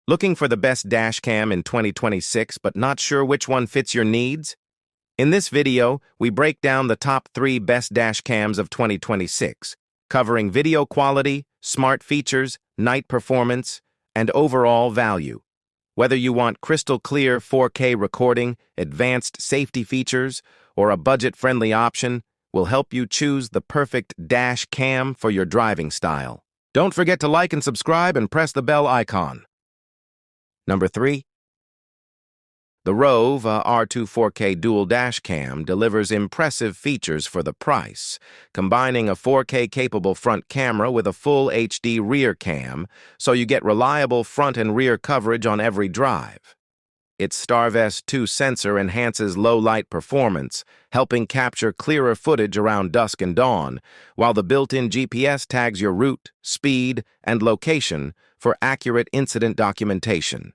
Looking for the best dash cam in 2026 but not sure which one fits your needs? In this video, we break down the top 3 best dash cams of 2026, covering video quality, smart features, night performance, and overall value. Whether you want crystal clear 4K recording, advanced safety features, or a budget-friendly option, we'll help you choose the perfect dash cam for your driving style. Don't forget to like and subscribe and press the bell icon. Number 3. The ROVE R2 4K Dual Dash Cam delivers impressive features for the price, combining a 4K-capable front camera with a full HD rear cam, so you get reliable front and rear coverage on every drive. Its StarVest 2 sensor enhances low-light performance, helping capture clearer footage around dusk and dawn, while the built-in GPS tags your route, speed, and location for accurate incident documentation.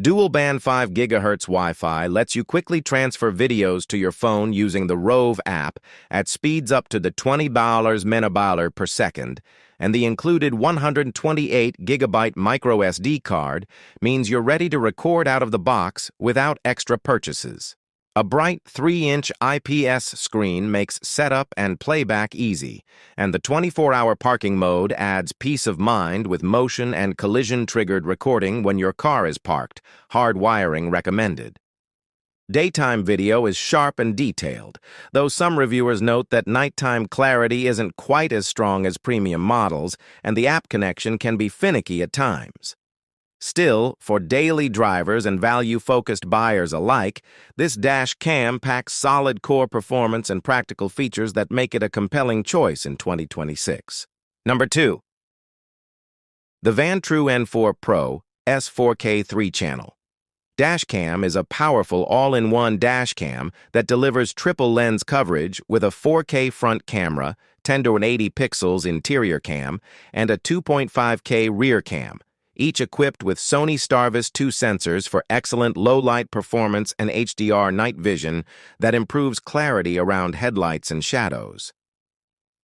Dual-band 5 GHz Wi-Fi lets you quickly transfer videos to your phone using the ROVE app at speeds up to the 20 megabytes per second, and the included 128 GB micro SD card means you're ready to record out of the box without extra purchases. A bright 3-inch IPS screen makes setup and playback easy, and the 24-hour parking mode adds peace of mind with motion and collision-triggered recording when your car is parked. Hard wiring recommended. Daytime video is sharp and detailed, though some reviewers note that nighttime clarity isn't quite as strong as premium models, and the app connection can be finicky at times. Still, for daily drivers and value-focused buyers alike, this dash cam packs solid core performance and practical features that make it a compelling choice in 2026. Number 2. The Vantrue N4 Pro S 4K 3-channel. Dashcam is a powerful all-in-one dashcam that delivers triple lens coverage with a 4K front camera, 1080 pixels interior cam, and a 2.5K rear cam, each equipped with Sony StarVest 2 sensors for excellent low-light performance and HDR night vision that improves clarity around headlights and shadows.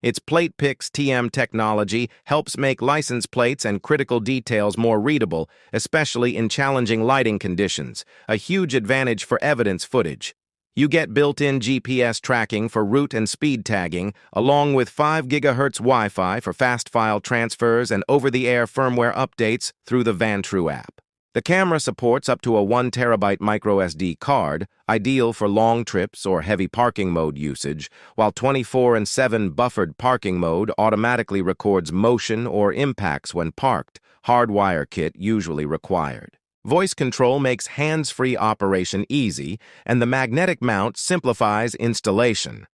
Its PlatePix TM technology helps make license plates and critical details more readable, especially in challenging lighting conditions, a huge advantage for evidence footage. You get built-in GPS tracking for route and speed tagging, along with 5 GHz Wi-Fi for fast file transfers and over-the-air firmware updates through the Vantrue app. The camera supports up to a 1 TB microSD card, ideal for long trips or heavy parking mode usage, while 24/7 buffered parking mode automatically records motion or impacts when parked, hardwire kit usually required. Voice control makes hands-free operation easy, and the magnetic mount simplifies installation.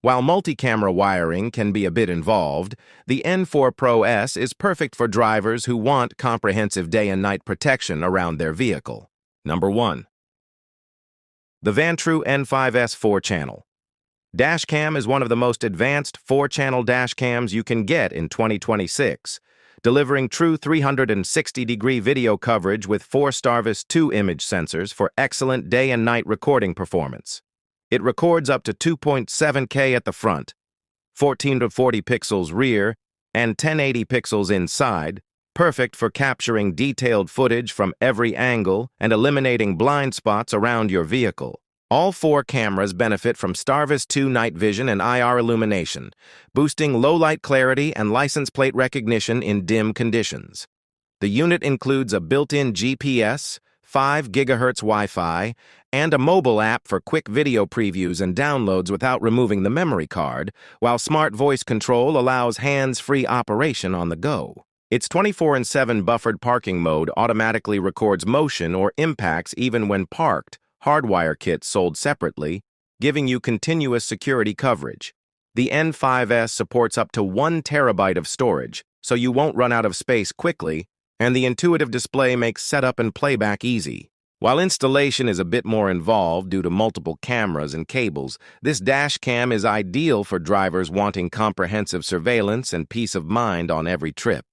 While multi-camera wiring can be a bit involved, the N4 Pro S is perfect for drivers who want comprehensive day and night protection around their vehicle. Number 1. The Vantrue N5S 4-channel. Dashcam is one of the most advanced 4-channel dashcams you can get in 2026. Delivering true 360-degree video coverage with 4 StarVest 2 image sensors for excellent day and night recording performance. It records up to 2.7K at the front, 14 to 40 pixels rear, and 1080 pixels inside, perfect for capturing detailed footage from every angle and eliminating blind spots around your vehicle. All 4 cameras benefit from StarVest 2 night vision and IR illumination, boosting low-light clarity and license plate recognition in dim conditions. The unit includes a built-in GPS, 5 GHz Wi-Fi, and a mobile app for quick video previews and downloads without removing the memory card, while smart voice control allows hands-free operation on the go. Its 24/7 buffered parking mode automatically records motion or impacts even when parked, hardwire kit sold separately, giving you continuous security coverage. The N5S supports up to 1 TB of storage, so you won't run out of space quickly, and the intuitive display makes setup and playback easy. While installation is a bit more involved due to multiple cameras and cables, this dash cam is ideal for drivers wanting comprehensive surveillance and peace of mind on every trip.